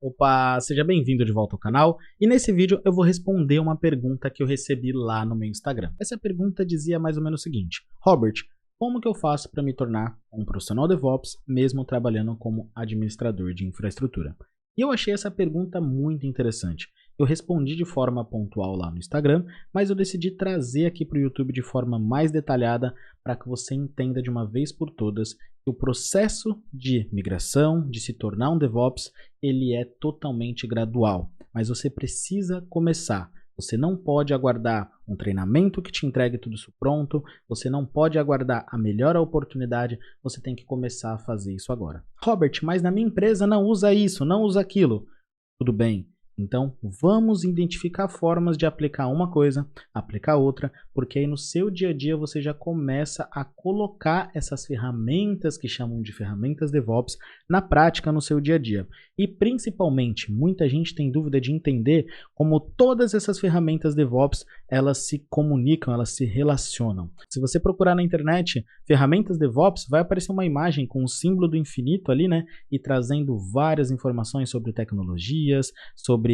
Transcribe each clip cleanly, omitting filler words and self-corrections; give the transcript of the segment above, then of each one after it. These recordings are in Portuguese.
Opa, seja bem-vindo de volta ao canal, e nesse vídeo eu vou responder uma pergunta que eu recebi lá no meu Instagram. Essa pergunta dizia mais ou menos o seguinte: Robert, como que eu faço para me tornar um profissional DevOps mesmo trabalhando como administrador de infraestrutura? E eu achei essa pergunta muito interessante. Eu respondi de forma pontual lá no Instagram, mas eu decidi trazer aqui para o YouTube de forma mais detalhada para que você entenda de uma vez por todas que o processo de migração, de se tornar um DevOps, ele é totalmente gradual, mas você precisa começar. Você não pode aguardar um treinamento que te entregue tudo isso pronto, você não pode aguardar a melhor oportunidade, você tem que começar a fazer isso agora. Robert, mas na minha empresa não usa isso, não usa aquilo. Tudo bem. Então, vamos identificar formas de aplicar uma coisa, aplicar outra, porque aí no seu dia a dia você já começa a colocar essas ferramentas que chamam de ferramentas DevOps na prática no seu dia a dia. E principalmente, muita gente tem dúvida de entender como todas essas ferramentas DevOps, elas se comunicam, elas se relacionam. Se você procurar na internet ferramentas DevOps, vai aparecer uma imagem com o símbolo do infinito ali, né? E trazendo várias informações sobre tecnologias, sobre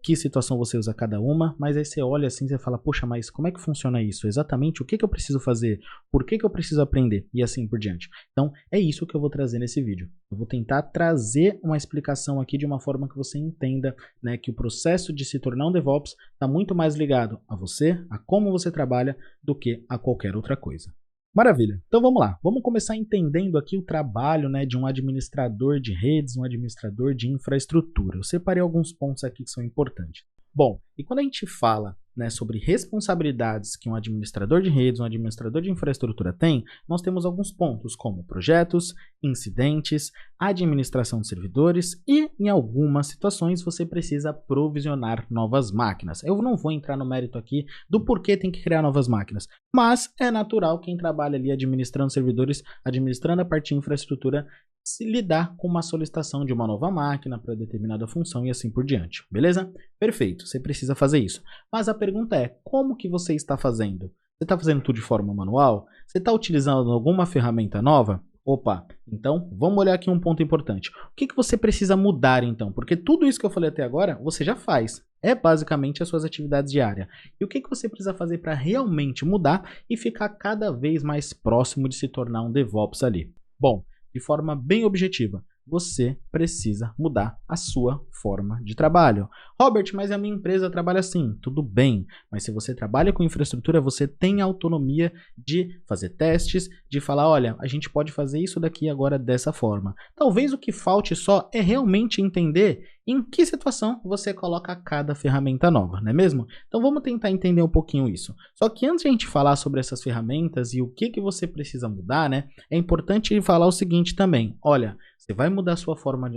que situação você usa cada uma, mas aí você olha assim e fala, poxa, mas como é que funciona isso? Exatamente o que eu preciso fazer? Por que eu preciso aprender? E assim por diante. Então, é isso que eu vou trazer nesse vídeo. Eu vou tentar trazer uma explicação aqui de uma forma que você entenda, né, que o processo de se tornar um DevOps está muito mais ligado a você, a como você trabalha, do que a qualquer outra coisa. Maravilha, então vamos lá, vamos começar entendendo aqui o trabalho, né, de um administrador de redes, um administrador de infraestrutura. Eu separei alguns pontos aqui que são importantes. Bom, e quando a gente fala, né, sobre responsabilidades que um administrador de redes, um administrador de infraestrutura tem, nós temos alguns pontos como projetos, incidentes, administração de servidores e, em algumas situações, você precisa provisionar novas máquinas. Eu não vou entrar no mérito aqui do porquê tem que criar novas máquinas, mas é natural quem trabalha ali administrando servidores, administrando a parte de infraestrutura, se lidar com uma solicitação de uma nova máquina para determinada função e assim por diante, beleza? Perfeito, você precisa fazer isso. Mas a pergunta é, como que você está fazendo? Você está fazendo tudo de forma manual? Você está utilizando alguma ferramenta nova? Opa, então vamos olhar aqui um ponto importante. O que você precisa mudar então? Porque tudo isso que eu falei até agora, você já faz. É basicamente as suas atividades diárias. E o que você precisa fazer para realmente mudar e ficar cada vez mais próximo de se tornar um DevOps ali? Bom, de forma bem objetiva, você precisa mudar a sua forma de trabalho. Robert, mas a minha empresa trabalha assim. Tudo bem, mas se você trabalha com infraestrutura, você tem autonomia de fazer testes, de falar, olha, a gente pode fazer isso daqui agora dessa forma. Talvez o que falte só é realmente entender em que situação você coloca cada ferramenta nova, não é mesmo? Então vamos tentar entender um pouquinho isso. Só que antes de a gente falar sobre essas ferramentas e o que você precisa mudar, né, é importante falar o seguinte também. Olha, você vai mudar sua forma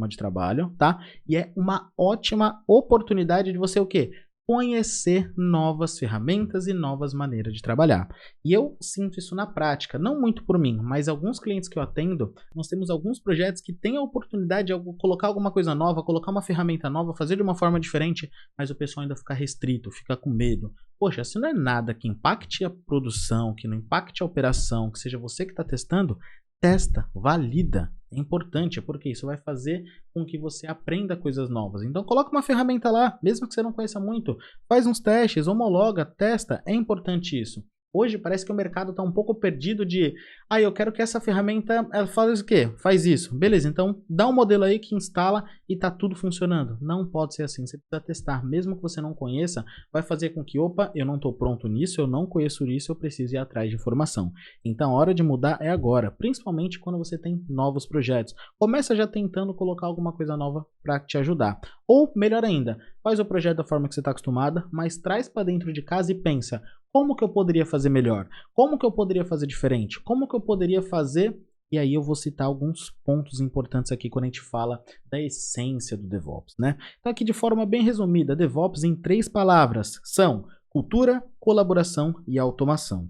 de trabalho, tá? E é uma ótima oportunidade de você o quê? Conhecer novas ferramentas e novas maneiras de trabalhar. E eu sinto isso na prática, não muito por mim, mas alguns clientes que eu atendo, nós temos alguns projetos que têm a oportunidade de colocar alguma coisa nova, colocar uma ferramenta nova, fazer de uma forma diferente, mas o pessoal ainda fica restrito, fica com medo. Poxa, se não é nada que impacte a produção, que não impacte a operação, que seja você que está testando, testa, valida, é importante, porque isso vai fazer com que você aprenda coisas novas. Então coloca uma ferramenta lá, mesmo que você não conheça muito, faz uns testes, homologa, testa, é importante isso. Hoje parece que o mercado está um pouco perdido de, eu quero que essa ferramenta ela faz o quê? Faz isso. Beleza, então dá um modelo aí que instala e está tudo funcionando. Não pode ser assim, você precisa testar. Mesmo que você não conheça, vai fazer com que, opa, eu não estou pronto nisso, eu não conheço isso, eu preciso ir atrás de informação. Então a hora de mudar é agora, principalmente quando você tem novos projetos. Começa já tentando colocar alguma coisa nova para te ajudar. Ou, melhor ainda, faz o projeto da forma que você está acostumada, mas traz para dentro de casa e pensa, como que eu poderia fazer melhor? Como que eu poderia fazer diferente? Como que eu poderia fazer? E aí eu vou citar alguns pontos importantes aqui quando a gente fala da essência do DevOps, né? Então aqui de forma bem resumida, DevOps em 3 palavras são cultura, colaboração e automação.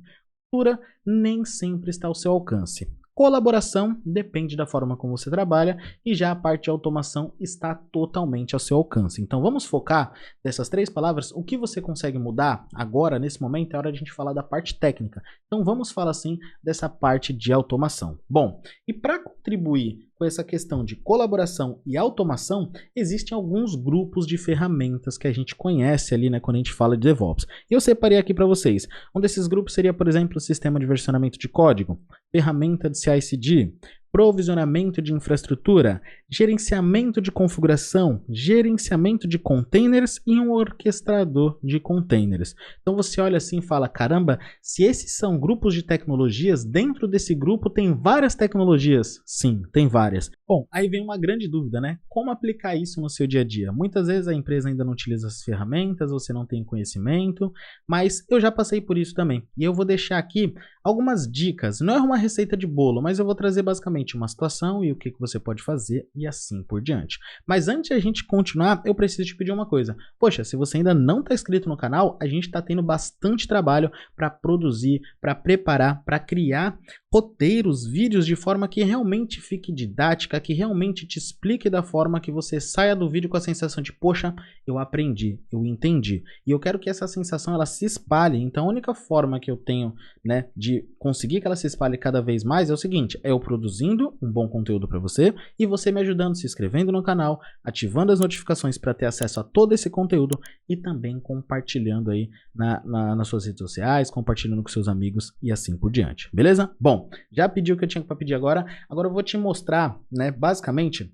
Cultura nem sempre está ao seu alcance. Colaboração depende da forma como você trabalha e já a parte de automação está totalmente ao seu alcance. Então vamos focar nessas 3 palavras, o que você consegue mudar agora, nesse momento, é hora de a gente falar da parte técnica. Então vamos falar assim dessa parte de automação. Bom, e para contribuir com essa questão de colaboração e automação, existem alguns grupos de ferramentas que a gente conhece ali, né, quando a gente fala de DevOps. E eu separei aqui para vocês. Um desses grupos seria, por exemplo, o sistema de versionamento de código, ferramenta de CI/CD, provisionamento de infraestrutura, gerenciamento de configuração, gerenciamento de containers e um orquestrador de containers. Então você olha assim e fala, caramba, se esses são grupos de tecnologias, dentro desse grupo tem várias tecnologias? Sim, tem várias. Bom, aí vem uma grande dúvida, né? Como aplicar isso no seu dia a dia? Muitas vezes a empresa ainda não utiliza as ferramentas, você não tem conhecimento, mas eu já passei por isso também. E eu vou deixar aqui algumas dicas. Não é uma receita de bolo, mas eu vou trazer basicamente uma situação e o que você pode fazer e assim por diante. Mas antes de a gente continuar, eu preciso te pedir uma coisa. Poxa, se você ainda não está inscrito no canal, a gente está tendo bastante trabalho para produzir, para preparar, para criar roteiros, vídeos de forma que realmente fique didática, que realmente te explique da forma que você saia do vídeo com a sensação de, poxa, eu aprendi, eu entendi. E eu quero que essa sensação ela se espalhe. Então a única forma que eu tenho, né, de conseguir que ela se espalhe cada vez mais é o seguinte, é eu produzindo um bom conteúdo para você e você me ajudando, se inscrevendo no canal, ativando as notificações para ter acesso a todo esse conteúdo e também compartilhando aí nas suas redes sociais, compartilhando com seus amigos e assim por diante, beleza? Bom, já pedi o que eu tinha para pedir agora eu vou te mostrar, né, basicamente,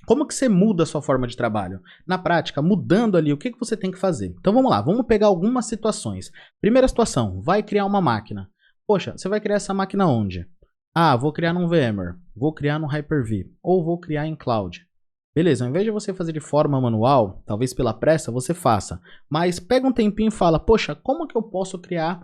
como que você muda a sua forma de trabalho? Na prática, mudando ali, o que você tem que fazer? Então vamos lá, vamos pegar algumas situações. Primeira situação, vai criar uma máquina. Poxa, você vai criar essa máquina onde? Ah, vou criar num VMware, vou criar num Hyper-V, ou vou criar em cloud. Beleza, ao invés de você fazer de forma manual, talvez pela pressa, você faça. Mas pega um tempinho e fala, poxa, como que eu posso criar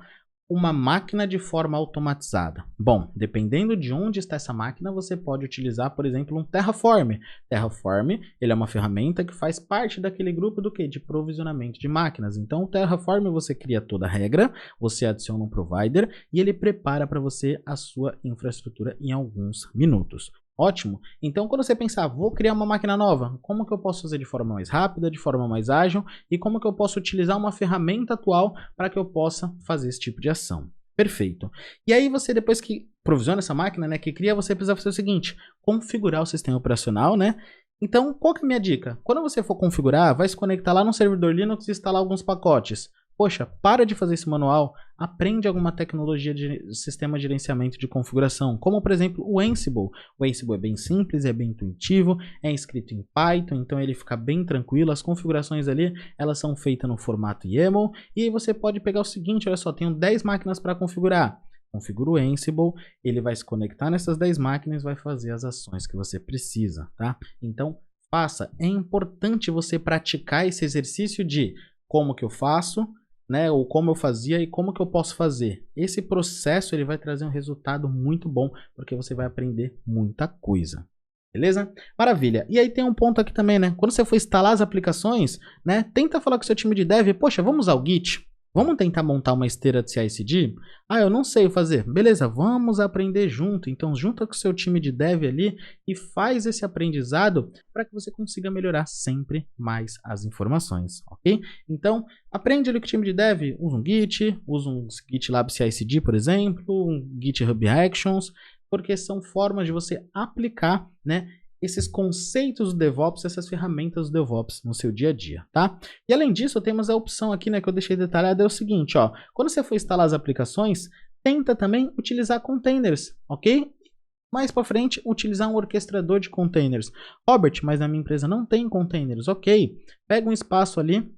uma máquina de forma automatizada? Bom, dependendo de onde está essa máquina, você pode utilizar, por exemplo, um Terraform. Terraform, ele é uma ferramenta que faz parte daquele grupo do quê? De provisionamento de máquinas. Então, o Terraform você cria toda a regra, você adiciona um provider e ele prepara para você a sua infraestrutura em alguns minutos. Ótimo. Então, quando você pensar, vou criar uma máquina nova, como que eu posso fazer de forma mais rápida, de forma mais ágil e como que eu posso utilizar uma ferramenta atual para que eu possa fazer esse tipo de ação? Perfeito. E aí você, depois que provisiona essa máquina, né, que cria, você precisa fazer o seguinte, configurar o sistema operacional, né? Então, qual que é a minha dica? Quando você for configurar, vai se conectar lá no servidor Linux e instalar alguns pacotes. Poxa, para de fazer esse manual, aprende alguma tecnologia de sistema de gerenciamento de configuração, como por exemplo o Ansible. O Ansible é bem simples, é bem intuitivo, é escrito em Python, então ele fica bem tranquilo, as configurações ali, elas são feitas no formato YAML, e aí você pode pegar o seguinte, olha só, tenho 10 máquinas para configurar. Configura o Ansible, ele vai se conectar nessas 10 máquinas e vai fazer as ações que você precisa, tá? Então, faça, é importante você praticar esse exercício de como que eu faço, né, ou como eu fazia e como que eu posso fazer. Esse processo ele vai trazer um resultado muito bom, porque você vai aprender muita coisa. Beleza? Maravilha. E aí tem um ponto aqui também, né? Quando você for instalar as aplicações, né, tenta falar com o seu time de dev, poxa, vamos ao Git? Vamos tentar montar uma esteira de CI/CD? Ah, eu não sei fazer. Beleza, vamos aprender junto. Então, junta com o seu time de dev ali e faz esse aprendizado para que você consiga melhorar sempre mais as informações, ok? Então, aprende ali com o time de dev. Usa um Git, usa um GitLab CI/CD, por exemplo, um GitHub Actions, porque são formas de você aplicar, né, esses conceitos do DevOps, essas ferramentas do DevOps no seu dia a dia, tá? E além disso, temos a opção aqui, né, que eu deixei detalhada, é o seguinte, ó, quando você for instalar as aplicações, tenta também utilizar containers, ok? Mais para frente, utilizar um orquestrador de containers. Robert, mas na minha empresa não tem containers, ok? Pega um espaço ali,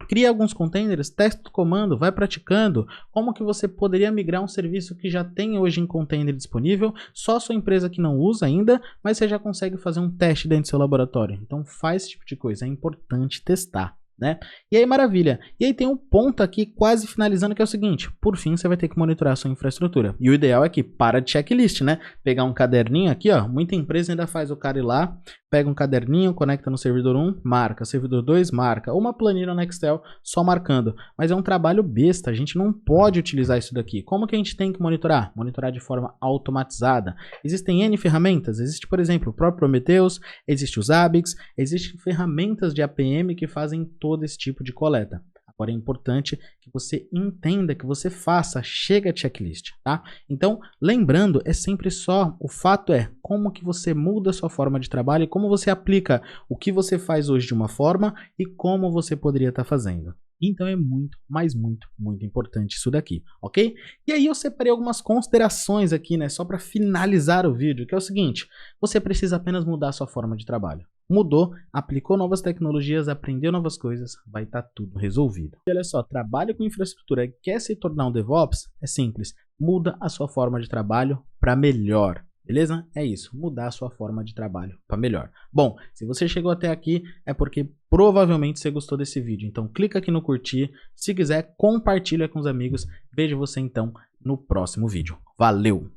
cria alguns containers, testa o comando, vai praticando como que você poderia migrar um serviço que já tem hoje em container disponível, só a sua empresa que não usa ainda, mas você já consegue fazer um teste dentro do seu laboratório. Então faz esse tipo de coisa, é importante testar, né? E aí maravilha, e aí tem um ponto aqui quase finalizando que é o seguinte, por fim você vai ter que monitorar a sua infraestrutura, e o ideal é que para de checklist, né? Pegar um caderninho aqui, ó, muita empresa ainda faz o cara ir lá, pega um caderninho, conecta no servidor 1, marca, servidor 2, marca, ou uma planilha no Excel só marcando, mas é um trabalho besta, a gente não pode utilizar isso daqui. Como que a gente tem que monitorar? Monitorar de forma automatizada. Existem N ferramentas, existe por exemplo o próprio Prometheus, existe o Zabbix, existem ferramentas de APM que fazem todo esse tipo de coleta. A Agora é importante que você entenda, que você faça, chega a checklist, tá? Então, lembrando, é sempre só, o fato é como que você muda a sua forma de trabalho e como você aplica o que você faz hoje de uma forma e como você poderia estar fazendo. Então é muito, mas muito, muito importante isso daqui, ok? E aí eu separei algumas considerações aqui, né, só para finalizar o vídeo, que é o seguinte: você precisa apenas mudar a sua forma de trabalho. Mudou, aplicou novas tecnologias, aprendeu novas coisas, vai estar tudo resolvido. E olha só, trabalha com infraestrutura e quer se tornar um DevOps? É simples, muda a sua forma de trabalho para melhor. Beleza? É isso, mudar a sua forma de trabalho para melhor. Bom, se você chegou até aqui é porque provavelmente você gostou desse vídeo. Então clica aqui no curtir, se quiser compartilha com os amigos. Vejo você então no próximo vídeo. Valeu!